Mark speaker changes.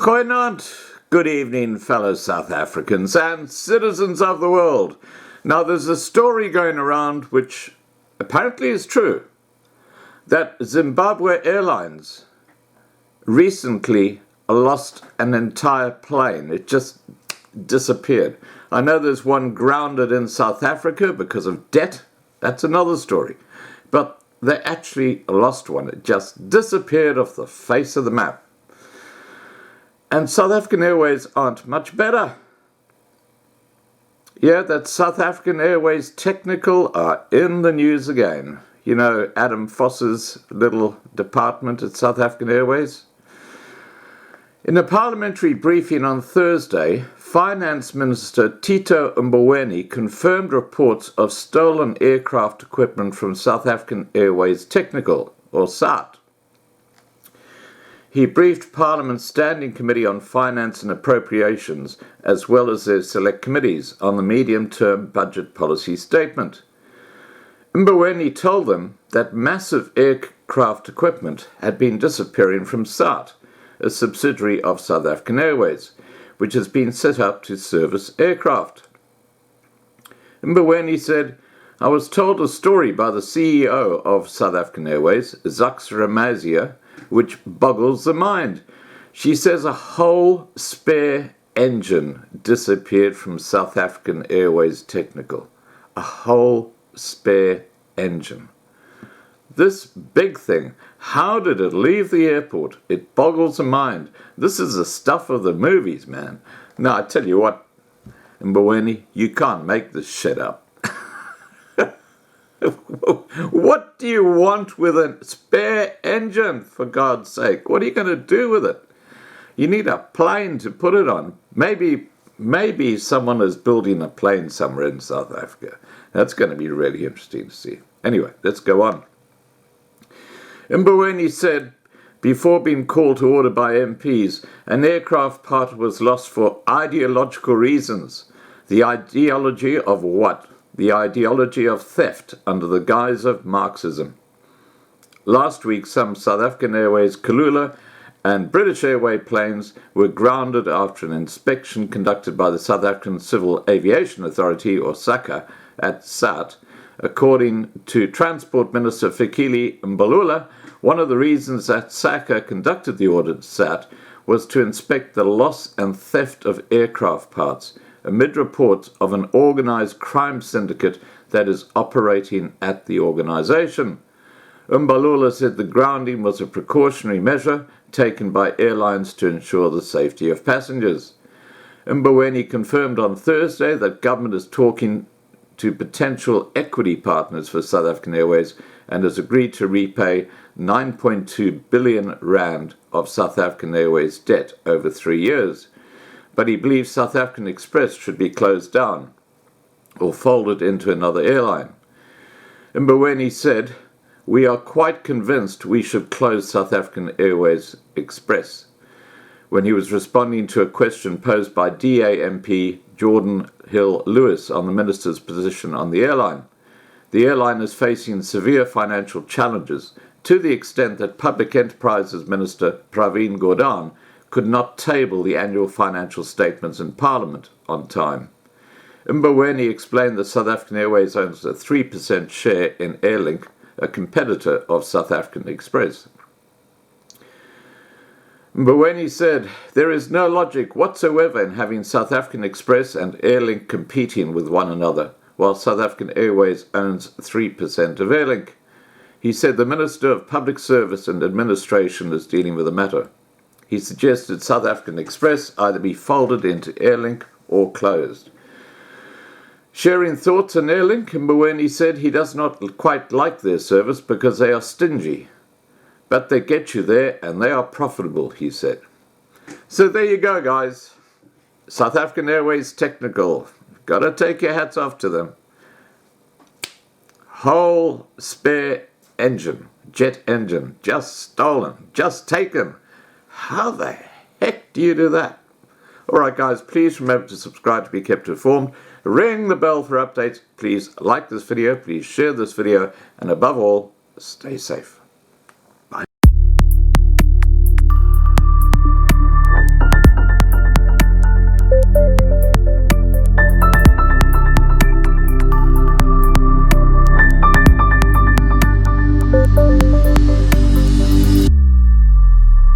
Speaker 1: Goeienaand, good evening, fellow South Africans and citizens of the world. Now, there's a story going around which apparently is true, that Zimbabwe Airlines recently lost an entire plane. It just disappeared. I know there's one grounded in South Africa because of debt. That's another story. But they actually lost one. It just disappeared off the face of the map. And South African Airways aren't much better. Yeah, that South African Airways Technical are in the news again. You know, Adam Foss's little department at South African Airways. In a parliamentary briefing on Thursday, Finance Minister Tito Mboweni confirmed reports of stolen aircraft equipment from South African Airways Technical, or SAT. He briefed Parliament's Standing Committee on Finance and Appropriations, as well as their select committees, on the medium-term budget policy statement. Mboweni told them that massive aircraft equipment had been disappearing from SAT, a subsidiary of South African Airways, which has been set up to service aircraft. Mboweni said, "I was told a story by the CEO of South African Airways, Zaks Ramazia, which boggles the mind. She says a whole spare engine disappeared from South African Airways Technical. A whole spare engine. This big thing, how did it leave the airport? It boggles the mind. This is the stuff of the movies, man." Now, I tell you what, Mboweni, you can't make this shit up. What do you want with a spare engine, for God's sake? What are you going to do with it? You need a plane to put it on. Maybe someone is building a plane somewhere in South Africa. That's going to be really interesting to see. Anyway, let's go on. Mboweni said, before being called to order by MPs, an aircraft part was lost for ideological reasons. The ideology of what? The ideology of theft under the guise of Marxism. Last week, some South African Airways Kulula and British Airways planes were grounded after an inspection conducted by the South African Civil Aviation Authority, or SACA, at SAT. According to Transport Minister Fikile Mbalula, one of the reasons that SACA conducted the audit at SAT was to inspect the loss and theft of aircraft parts, amid reports of an organised crime syndicate that is operating at the organisation. Mbalula said the grounding was a precautionary measure taken by airlines to ensure the safety of passengers. Mboweni confirmed on Thursday that government is talking to potential equity partners for South African Airways and has agreed to repay 9.2 billion rand of South African Airways debt over 3 years. But he believes South African Express should be closed down or folded into another airline. Mboweni said, "We are quite convinced we should close South African Airways Express," when he was responding to a question posed by DA MP Jordan Hill-Lewis on the minister's position on the airline. The airline is facing severe financial challenges to the extent that Public Enterprises Minister Pravin Gordhan could not table the annual financial statements in Parliament on time. Mboweni explained that South African Airways owns a 3% share in Airlink, a competitor of South African Express. Mboweni said, "There is no logic whatsoever in having South African Express and Airlink competing with one another, while South African Airways owns 3% of Airlink." He said the Minister of Public Service and Administration is dealing with the matter. He suggested South African Express either be folded into Airlink or closed. Sharing thoughts on Airlink, Mboweni said he does not quite like their service because they are stingy. But they get you there and they are profitable, he said. So there you go, guys. South African Airways Technical. Got to take your hats off to them. Whole spare engine, jet engine, just stolen, just taken. How the heck do you do that? Alright guys, please remember to subscribe to be kept informed. Ring the bell for updates. Please like this video, please share this video, and above all, stay safe.